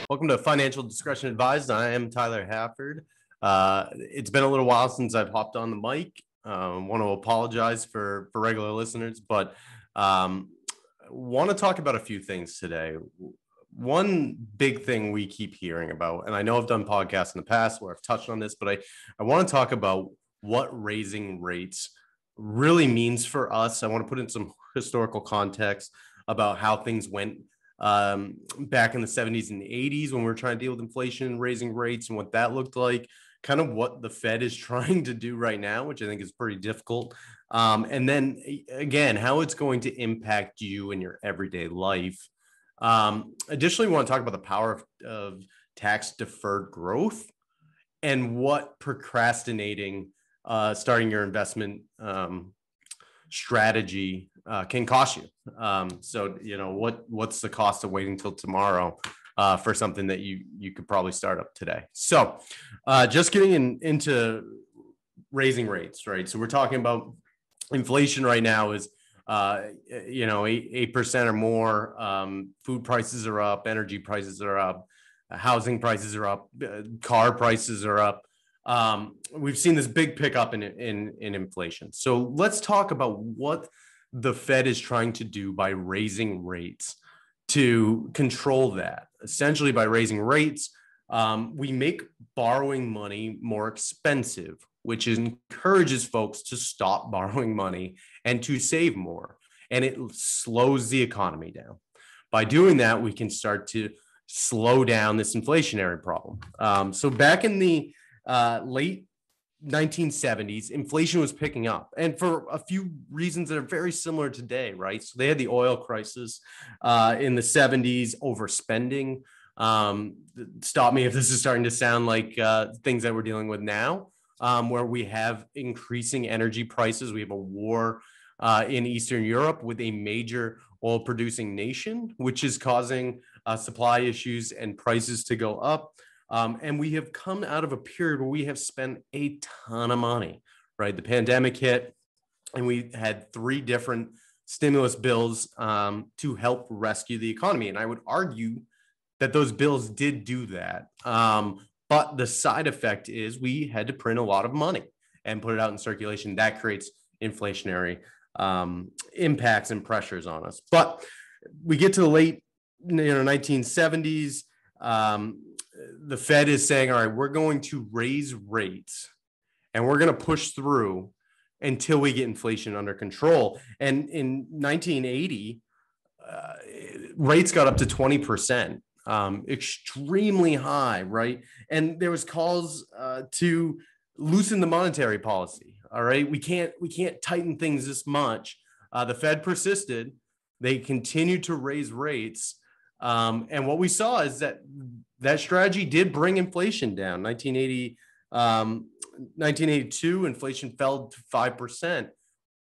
Welcome to Financial Discretion Advised. I am Tyler Hafford. It's been a little while since I've hopped on the mic. Want to apologize for regular listeners, but want to talk about a few things today. One big thing we keep hearing about, and I know I've done podcasts in the past where I've touched on this, but I want to talk about what raising rates really means for us. I want to put in some historical context about how things went back in the 70s and 80s when we were trying to deal with inflation and raising rates and what that looked like, kind of what the Fed is trying to do right now, which I think is pretty difficult. And then again, how it's going to impact you in your everyday life. Additionally, we want to talk about the power of tax deferred growth and what procrastinating starting your investment strategy can cost you. So, what's the cost of waiting till tomorrow for something that you could probably start up today? So just getting into raising rates, right? So we're talking about inflation right now is 8% or more. Food prices are up, energy prices are up, housing prices are up, car prices are up. We've seen this big pickup in inflation. So let's talk about what the Fed is trying to do by raising rates to control that. Essentially, by raising rates, we make borrowing money more expensive, which encourages folks to stop borrowing money and to save more. And it slows the economy down. By doing that, we can start to slow down this inflationary problem. So back in the late 1970s, inflation was picking up, and for a few reasons that are very similar today, right? So they had the oil crisis in the 70s, overspending. Stop me if this is starting to sound like things that we're dealing with now, where we have increasing energy prices. We have a war in Eastern Europe with a major oil producing nation, which is causing supply issues and prices to go up. And we have come out of a period where we have spent a ton of money, right? The pandemic hit, and we had 3 different stimulus bills to help rescue the economy. And I would argue that those bills did do that. But the side effect is we had to print a lot of money and put it out in circulation. That creates inflationary impacts and pressures on us. But we get to the late 1970s. The Fed is saying, all right, we're going to raise rates and we're going to push through until we get inflation under control. And in 1980, rates got up to 20%, extremely high, right? And there was calls to loosen the monetary policy. All right, we can't tighten things this much. The Fed persisted. They continued to raise rates. And what we saw is that strategy did bring inflation down. 1982, inflation fell to 5%.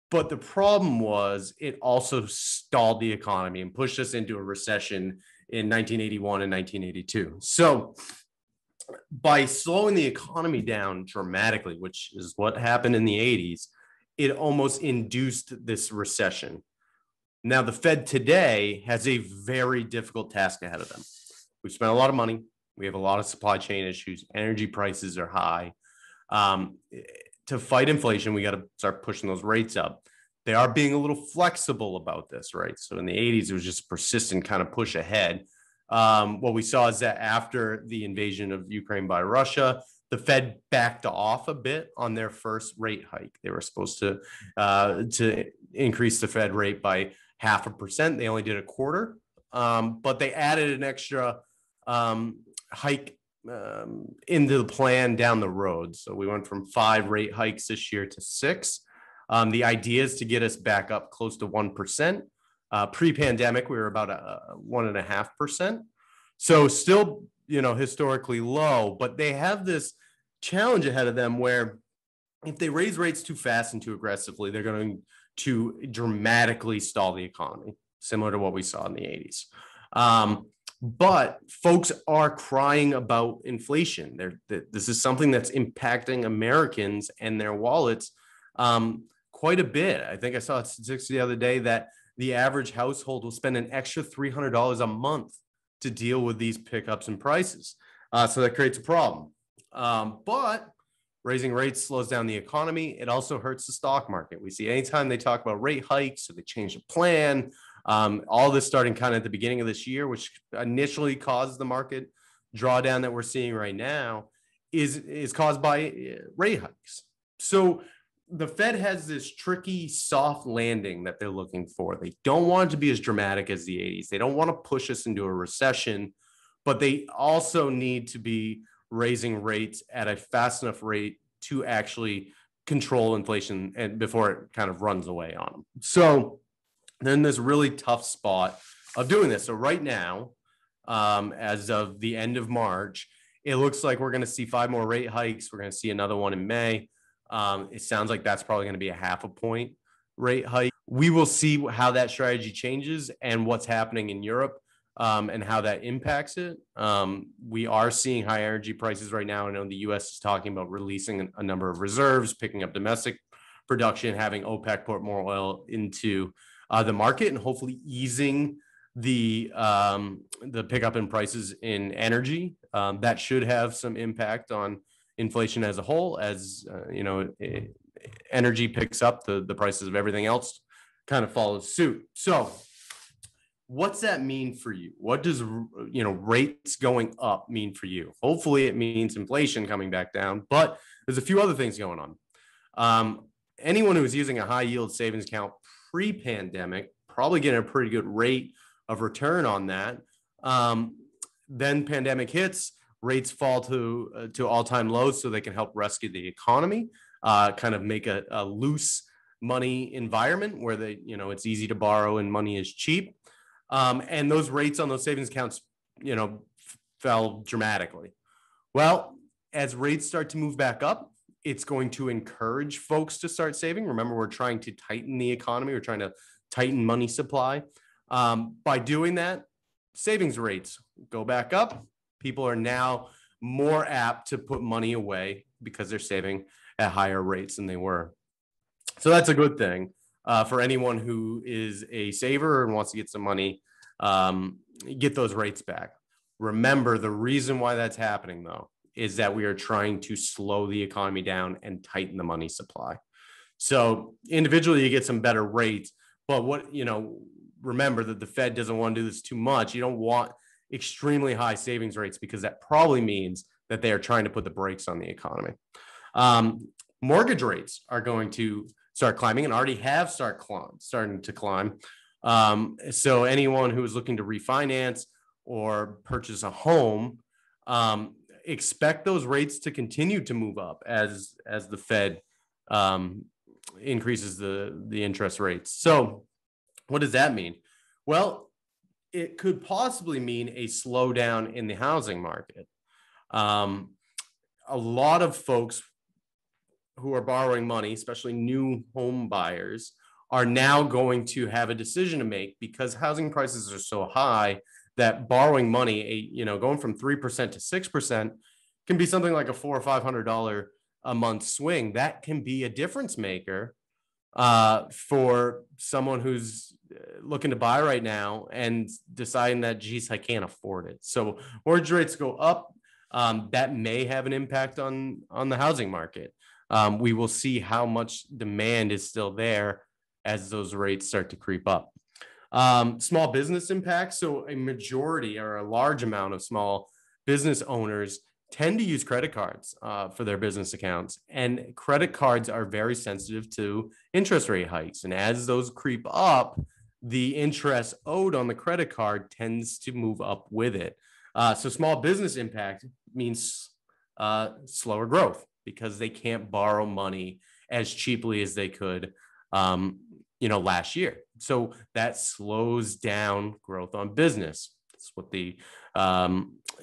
But the problem was it also stalled the economy and pushed us into a recession in 1981 and 1982. So by slowing the economy down dramatically, which is what happened in the 80s, it almost induced this recession. Now, the Fed today has a very difficult task ahead of them. We've spent a lot of money. We have a lot of supply chain issues. Energy prices are high. To fight inflation, we got to start pushing those rates up. They are being a little flexible about this, right? So in the 80s, it was just persistent kind of push ahead. What we saw is that after the invasion of Ukraine by Russia, the Fed backed off a bit on their first rate hike. They were supposed to increase the Fed rate by 0.5%. They only did 1/4, but they added an extra hike into the plan down the road. So we went from 5 rate hikes this year to 6. The idea is to get us back up close to 1%. Pre-pandemic, we were about 1.5%. So still, historically low, but they have this challenge ahead of them where if they raise rates too fast and too aggressively, they're going to dramatically stall the economy, similar to what we saw in the 80s. But folks are crying about inflation. This is something that's impacting Americans and their wallets quite a bit. I think I saw a statistic the other day that the average household will spend an extra $300 a month to deal with these pickups in prices. So that creates a problem. But raising rates slows down the economy. It also hurts the stock market. We see anytime they talk about rate hikes or they change the plan, all this starting kind of at the beginning of this year, which initially caused the market drawdown that we're seeing right now, is caused by rate hikes. So the Fed has this tricky soft landing that they're looking for. They don't want it to be as dramatic as the 80s. They don't want to push us into a recession, but they also need to be raising rates at a fast enough rate to actually control inflation and before it kind of runs away on them. So they're in this really tough spot of doing this. So right now, as of the end of March, it looks like we're going to see 5 more rate hikes. We're going to see another one in May. It sounds like that's probably going to be a 0.5 point rate hike. We will see how that strategy changes and what's happening in Europe, and how that impacts it. We are seeing high energy prices right now. I know the U.S. is talking about releasing a number of reserves, picking up domestic production, having OPEC put more oil into the market, and hopefully easing the pickup in prices in energy. That should have some impact on inflation as a whole. As energy picks up, the prices of everything else kind of follows suit. So what's that mean for you? What does rates going up mean for you? Hopefully it means inflation coming back down, but there's a few other things going on. Anyone who was using a high yield savings account pre-pandemic probably getting a pretty good rate of return on that. Then pandemic hits, rates fall to all-time lows so they can help rescue the economy, kind of make a loose money environment where it's easy to borrow and money is cheap. And those rates on those savings accounts, fell dramatically. Well, as rates start to move back up, it's going to encourage folks to start saving. Remember, we're trying to tighten the economy. We're trying to tighten money supply. By doing that, savings rates go back up. People are now more apt to put money away because they're saving at higher rates than they were. So that's a good thing for anyone who is a saver and wants to get some money, get those rates back. Remember, the reason why that's happening, though, is that we are trying to slow the economy down and tighten the money supply. So individually, you get some better rates, but remember that the Fed doesn't want to do this too much. You don't want extremely high savings rates because that probably means that they are trying to put the brakes on the economy. Mortgage rates are going to start climbing and already have starting to climb. So anyone who is looking to refinance or purchase a home, expect those rates to continue to move up as the Fed increases the interest rates. So what does that mean? Well, it could possibly mean a slowdown in the housing market. A lot of folks who are borrowing money, especially new home buyers, are now going to have a decision to make because housing prices are so high that borrowing money, going from 3% to 6% can be something like a $400 or $500 a month swing. That can be a difference maker for someone who's looking to buy right now and deciding that, geez, I can't afford it. So mortgage rates go up. That may have an impact on the housing market. We will see how much demand is still there as those rates start to creep up. Small business impacts. So a majority or a large amount of small business owners tend to use credit cards for their business accounts, and credit cards are very sensitive to interest rate hikes. And as those creep up, the interest owed on the credit card tends to move up with it. So small business impact means slower growth because they can't borrow money as cheaply as they could, last year. So that slows down growth on business. That's what the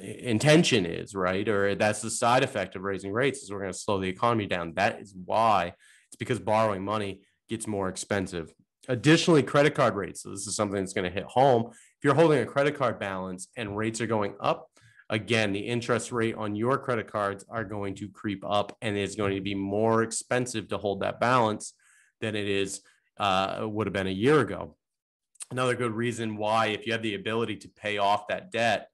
intention is, right? Or that's the side effect of raising rates, is we're going to slow the economy down. That is why. It's because borrowing money gets more expensive. Additionally, credit card rates. So this is something that's going to hit home. If you're holding a credit card balance and rates are going up, again, the interest rate on your credit cards are going to creep up, and it's going to be more expensive to hold that balance than it would have been a year ago. another good reason why, if you have the ability to pay off that debt,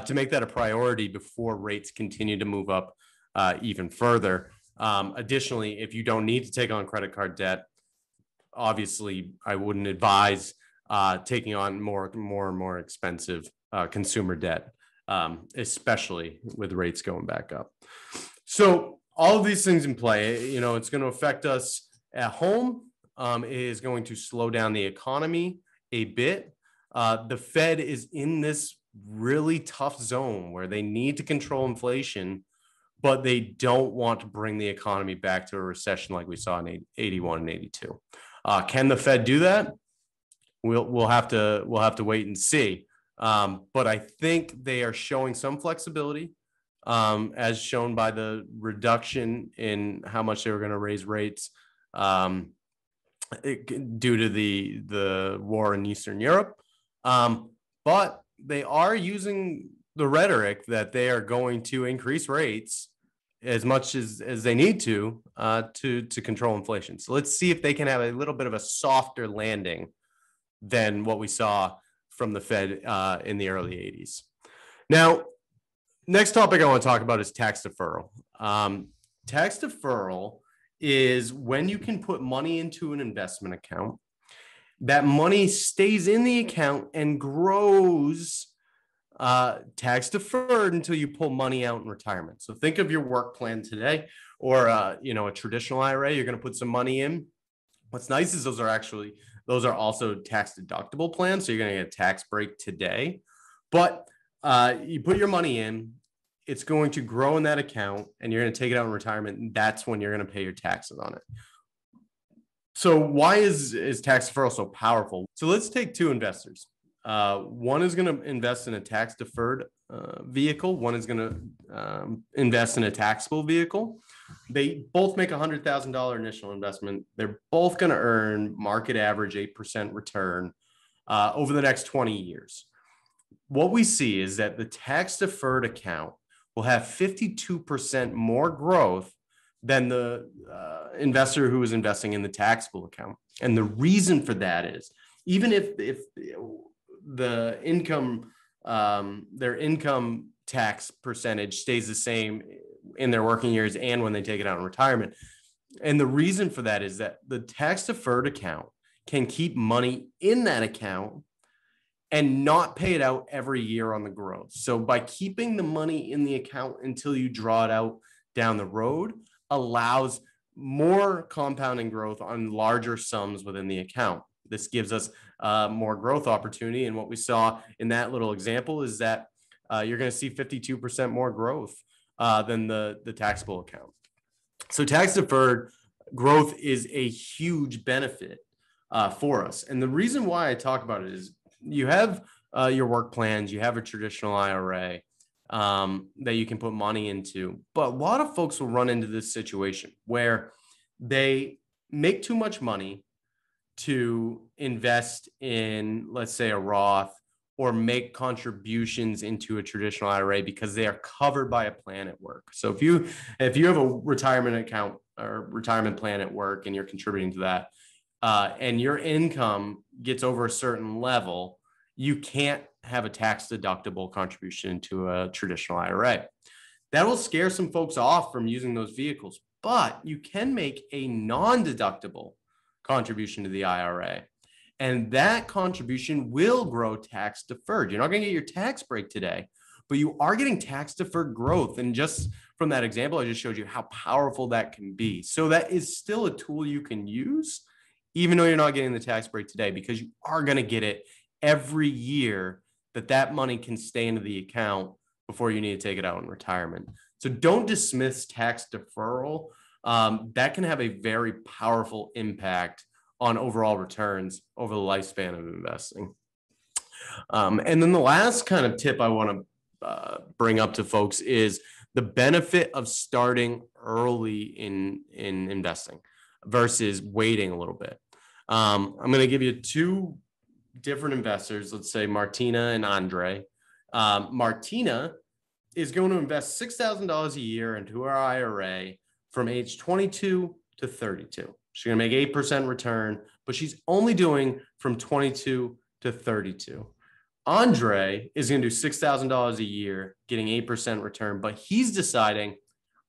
to make that a priority before rates continue to move up even further. Additionally, if you don't need to take on credit card debt, obviously I wouldn't advise taking on more and more expensive consumer debt, especially with rates going back up. So all of these things in play, you know, it's going to affect us at home. It is going to slow down the economy a bit. The Fed is in this really tough zone where they need to control inflation, but they don't want to bring the economy back to a recession like we saw in 81 and 82. Can the Fed do that? We'll have to wait and see. But I think they are showing some flexibility, as shown by the reduction in how much they were going to raise rates due to the war in Eastern Europe. But they are using the rhetoric that they are going to increase rates as much as they need to control inflation. So let's see if they can have a little bit of a softer landing than what we saw from the Fed in the early 80s. Now, next topic I want to talk about is tax deferral. Tax deferral is when you can put money into an investment account. That money stays in the account and grows tax deferred until you pull money out in retirement. So think of your work plan today, or a traditional IRA. You're going to put some money in. What's nice is those are also tax deductible plans. So you're going to get a tax break today, but you put your money in, it's going to grow in that account, and you're going to take it out in retirement. And that's when you're going to pay your taxes on it. So why is tax deferral so powerful? So let's take two investors. One is going to invest in a tax deferred vehicle. One is going to invest in a taxable vehicle. They both make $100,000 initial investment. They're both going to earn market average 8% return over the next 20 years. What we see is that the tax deferred account will have 52% more growth than the investor who is investing in the taxable account. And the reason for that is, even if the income, their income tax percentage stays the same in their working years and when they take it out in retirement. And the reason for that is that the tax deferred account can keep money in that account and not pay it out every year on the growth. So by keeping the money in the account until you draw it out down the road, allows more compounding growth on larger sums within the account. This gives us more growth opportunity. And what we saw in that little example is that you're going to see 52% more growth than the taxable account. So tax deferred growth is a huge benefit for us. And the reason why I talk about it is you have your work plans, you have a traditional IRA that you can put money into. But a lot of folks will run into this situation where they make too much money to invest in, let's say, a Roth, or make contributions into a traditional IRA because they are covered by a plan at work. So if you have a retirement account or retirement plan at work and you're contributing to that, and your income gets over a certain level, you can't have a tax deductible contribution to a traditional IRA. That will scare some folks off from using those vehicles, but you can make a non-deductible contribution to the IRA. And that contribution will grow tax deferred. You're not going to get your tax break today, but you are getting tax deferred growth. And just from that example, I just showed you how powerful that can be. So that is still a tool you can use, even though you're not getting the tax break today, because you are going to get it every year that money can stay into the account before you need to take it out in retirement. So don't dismiss tax deferral. That can have a very powerful impact on overall returns over the lifespan of investing. And then the last kind of tip I want to bring up to folks is the benefit of starting early in investing versus waiting a little bit. I'm going to give you two different investors. Let's say Martina and Andre. Martina is going to invest $6,000 a year into her IRA from age 22 to 32. She's going to make 8% return, but she's only doing from 22 to 32. Andre is going to do $6,000 a year, getting 8% return, but he's deciding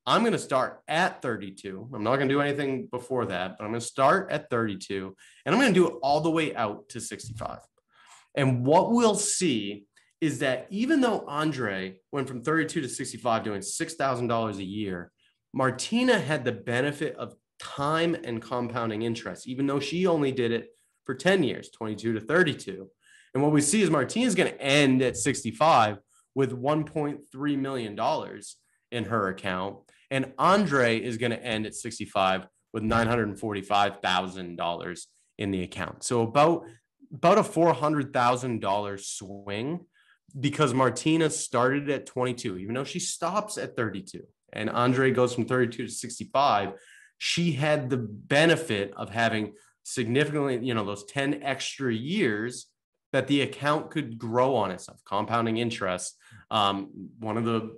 I'm going to start at 32. I'm not going to do anything before that, but I'm going to start at 32 and I'm going to do it all the way out to 65. And what we'll see is that even though Andre went from 32 to 65 doing $6,000 a year, Martina had the benefit of time and compounding interest, even though she only did it for 10 years, 22 to 32. And what we see is Martina's going to end at 65 with $1.3 million in her account. And Andre is going to end at 65 with $945,000 in the account. So about a $400,000 swing, because Martina started at 22, even though she stops at 32 and Andre goes from 32 to 65, she had the benefit of having significantly, those 10 extra years that the account could grow on itself, compounding interest. One of the,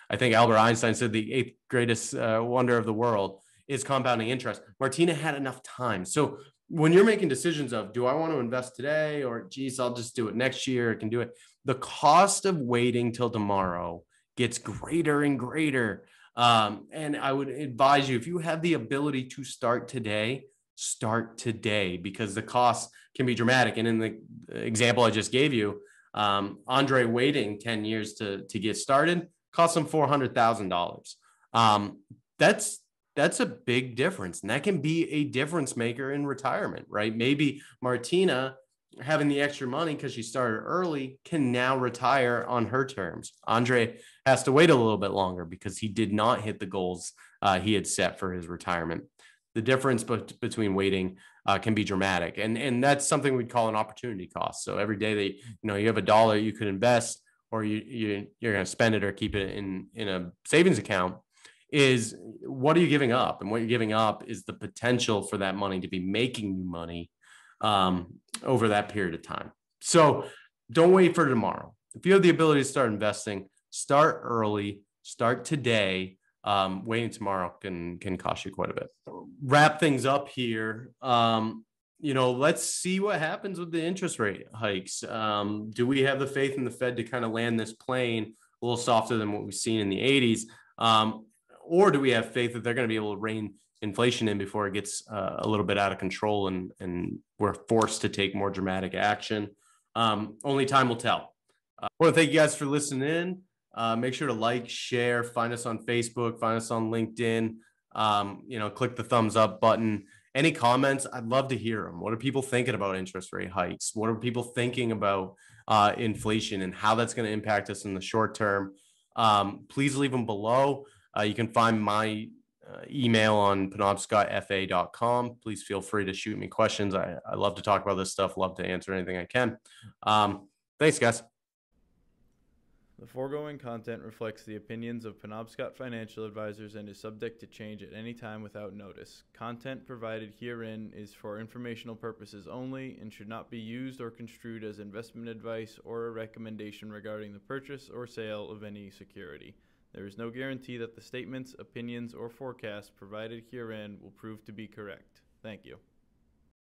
I think Albert Einstein said the 8th greatest wonder of the world is compounding interest. Martina had enough time. So when you're making decisions of, do I want to invest today, or geez, I'll just do it next year, I can do it, the cost of waiting till tomorrow gets greater and greater. And I would advise you, if you have the ability to start today, because the cost can be dramatic. And in the example I just gave you, Andre waiting 10 years to get started cost him $400,000. That's a big difference. And that can be a difference maker in retirement, right? Maybe Martina, having the extra money because she started early, can now retire on her terms. Andre has to wait a little bit longer because he did not hit the goals he had set for his retirement. The difference between waiting can be dramatic. And that's something we'd call an opportunity cost. So every day that, you have $1 you could invest, or you're going to spend it or keep it in a savings account, is what are you giving up? And what you're giving up is the potential for that money to be making you money over that period of time. So don't wait for tomorrow. If you have the ability to start investing, start early, start today. Waiting tomorrow can cost you quite a bit. Wrap things up here. Let's see what happens with the interest rate hikes. Do we have the faith in the Fed to kind of land this plane a little softer than what we've seen in the 80s? Or do we have faith that they're going to be able to rein inflation in before it gets a little bit out of control and we're forced to take more dramatic action? Only time will tell. I want to thank you guys for listening in. Make sure to like, share, find us on Facebook, find us on LinkedIn, click the thumbs up button. Any comments, I'd love to hear them. What are people thinking about interest rate hikes? What are people thinking about inflation and how that's going to impact us in the short term? Please leave them below. You can find my email on penobscotfa.com. Please feel free to shoot me questions. I love to talk about this stuff, love to answer anything I can. Thanks, guys. The foregoing content reflects the opinions of Penobscot Financial Advisors and is subject to change at any time without notice. Content provided herein is for informational purposes only and should not be used or construed as investment advice or a recommendation regarding the purchase or sale of any security. There is no guarantee that the statements, opinions, or forecasts provided herein will prove to be correct. Thank you.